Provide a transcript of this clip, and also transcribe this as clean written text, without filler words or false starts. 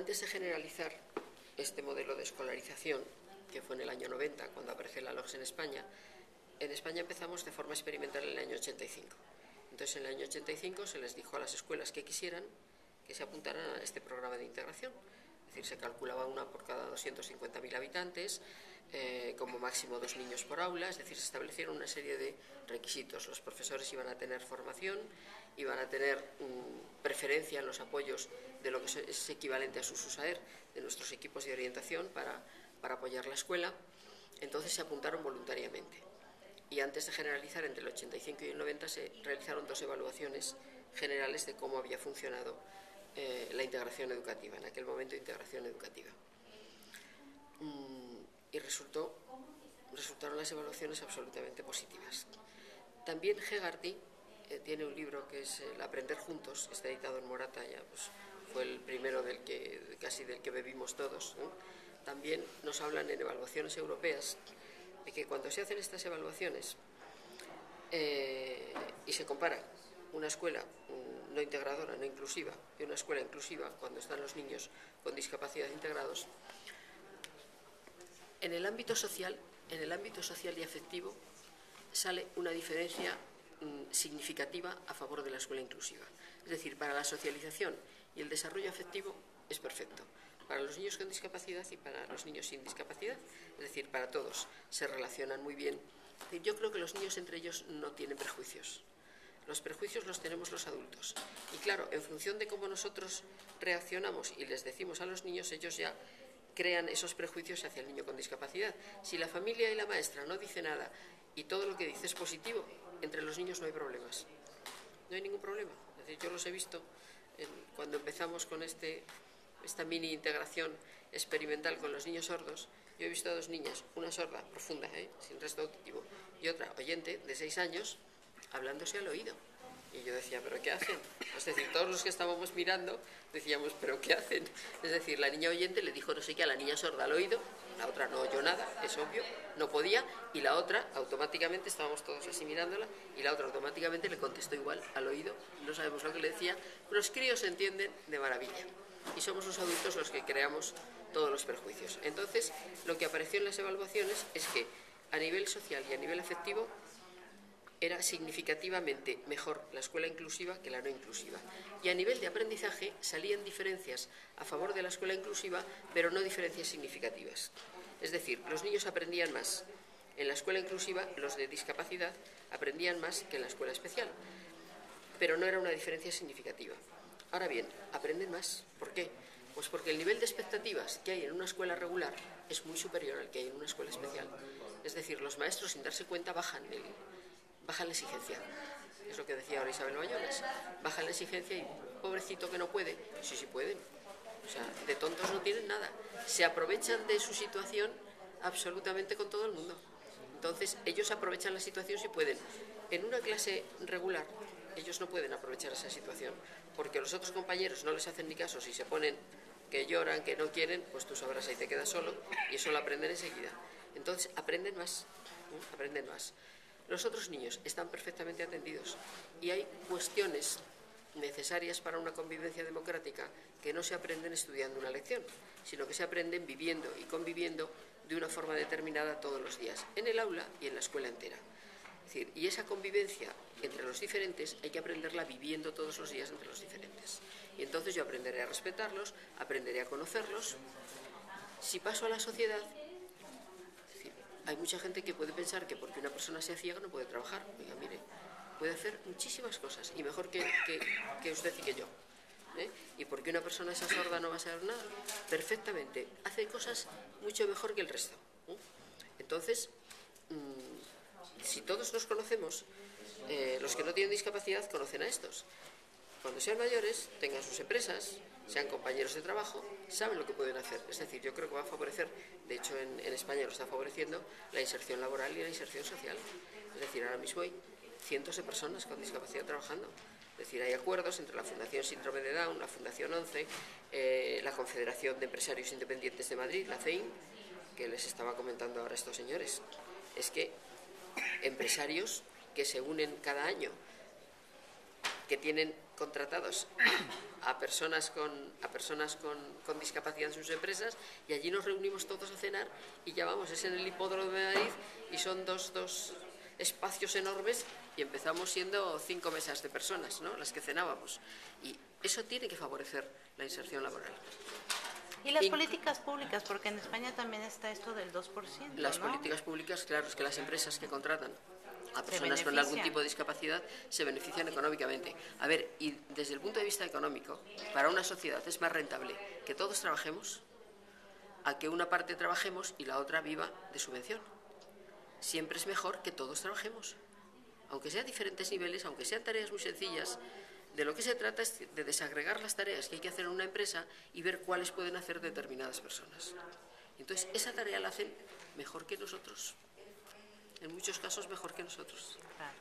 Antes de generalizar este modelo de escolarización, que fue en el año 90, cuando apareció la LOGSE en España empezamos de forma experimental en el año 85. Entonces, en el año 85 se les dijo a las escuelas que quisieran que se apuntaran a este programa de integración. Es decir, se calculaba una por cada 250.000 habitantes, como máximo 2 niños por aula, es decir, se establecieron una serie de requisitos. Los profesores iban a tener formación, iban a tener preferencia en los apoyos de lo que es equivalente a su SUSAER, de nuestros equipos de orientación para apoyar la escuela. Entonces se apuntaron voluntariamente. Y antes de generalizar, entre el 85 y el 90, se realizaron 2 evaluaciones generales de cómo había funcionado la integración educativa, en aquel momento integración educativa. Y resultaron las evaluaciones absolutamente positivas. También Hegarty tiene un libro que es El aprender juntos, está editado en Morata, ya pues, fue el primero casi del que bebimos todos, ¿no? También nos hablan en evaluaciones europeas de que cuando se hacen estas evaluaciones y se compara una escuela no integradora, no inclusiva, y una escuela inclusiva cuando están los niños con discapacidad integrados, en el ámbito social y afectivo sale una diferencia significativa a favor de la escuela inclusiva. Es decir, para la socialización y el desarrollo afectivo es perfecto. Para los niños con discapacidad y para los niños sin discapacidad, es decir, para todos, se relacionan muy bien. Yo creo que los niños entre ellos no tienen prejuicios. Los prejuicios los tenemos los adultos. Y claro, en función de cómo nosotros reaccionamos y les decimos a los niños, ellos ya crean esos prejuicios hacia el niño con discapacidad. Si la familia y la maestra no dice nada y todo lo que dice es positivo, entre los niños no hay problemas. No hay ningún problema. Es decir, yo los he visto cuando empezamos con esta mini integración experimental con los niños sordos. Yo he visto a 2 niñas, una sorda profunda, sin resto auditivo, y otra oyente de 6 años, hablándose al oído. Y yo decía, ¿pero qué hacen? Es decir, todos los que estábamos mirando decíamos, ¿pero qué hacen? Es decir, la niña oyente le dijo no sé qué a la niña sorda al oído, la otra no oyó nada, es obvio, no podía, y la otra automáticamente, estábamos todos así mirándola, y la otra automáticamente le contestó igual al oído, no sabemos lo que le decía, los críos se entienden de maravilla. Y somos los adultos los que creamos todos los perjuicios. Entonces, lo que apareció en las evaluaciones es que a nivel social y a nivel afectivo era significativamente mejor la escuela inclusiva que la no inclusiva. Y a nivel de aprendizaje salían diferencias a favor de la escuela inclusiva, pero no diferencias significativas. Es decir, los niños aprendían más en la escuela inclusiva, los de discapacidad aprendían más que en la escuela especial, pero no era una diferencia significativa. Ahora bien, aprenden más. ¿Por qué? Pues porque el nivel de expectativas que hay en una escuela regular es muy superior al que hay en una escuela especial. Es decir, los maestros, sin darse cuenta, bajan la exigencia. Es lo que decía ahora Isabel Bayones. Bajan la exigencia y pobrecito que no puede. Sí, sí pueden. O sea, de tontos no tienen nada. Se aprovechan de su situación absolutamente con todo el mundo. Entonces, ellos aprovechan la situación si pueden. En una clase regular, ellos no pueden aprovechar esa situación, porque los otros compañeros no les hacen ni caso. Si se ponen que lloran, que no quieren, pues tú sabrás, ahí te quedas solo, y eso lo aprenden enseguida. Entonces, aprenden más, aprenden más. Los otros niños están perfectamente atendidos y hay cuestiones necesarias para una convivencia democrática que no se aprenden estudiando una lección, sino que se aprenden viviendo y conviviendo de una forma determinada todos los días, en el aula y en la escuela entera. Es decir, y esa convivencia entre los diferentes hay que aprenderla viviendo todos los días entre los diferentes. Y entonces yo aprenderé a respetarlos, aprenderé a conocerlos. Si paso a la sociedad, hay mucha gente que puede pensar que porque una persona sea ciega no puede trabajar. Oiga, mire, puede hacer muchísimas cosas y mejor que usted y que yo. Y porque una persona sea sorda no va a saber nada. Perfectamente, hace cosas mucho mejor que el resto. Entonces, si todos nos conocemos, los que no tienen discapacidad conocen a estos. Cuando sean mayores, tengan sus empresas, sean compañeros de trabajo, saben lo que pueden hacer. Es decir, yo creo que va a favorecer, de hecho en España lo está favoreciendo, la inserción laboral y la inserción social. Es decir, ahora mismo hay cientos de personas con discapacidad trabajando. Es decir, hay acuerdos entre la Fundación Síndrome de Down, la Fundación 11, la Confederación de Empresarios Independientes de Madrid, la CEIM, que les estaba comentando ahora a estos señores. Es que empresarios que se unen cada año, que tienen contratados a personas con discapacidad en sus empresas, y allí nos reunimos todos a cenar y ya vamos, es en el hipódromo de Madrid y son dos espacios enormes y empezamos siendo 5 mesas de personas, ¿no?, las que cenábamos, y eso tiene que favorecer la inserción laboral. Y las políticas públicas, porque en España también está esto del 2%, Las ¿no? políticas públicas, claro, es que las empresas que contratan a personas con algún tipo de discapacidad se benefician económicamente. A ver, y desde el punto de vista económico, para una sociedad es más rentable que todos trabajemos a que una parte trabajemos y la otra viva de subvención. Siempre es mejor que todos trabajemos, aunque sean diferentes niveles, aunque sean tareas muy sencillas. De lo que se trata es de desagregar las tareas que hay que hacer en una empresa y ver cuáles pueden hacer determinadas personas. Entonces, esa tarea la hacen mejor que nosotros, en muchos casos mejor que nosotros. Claro.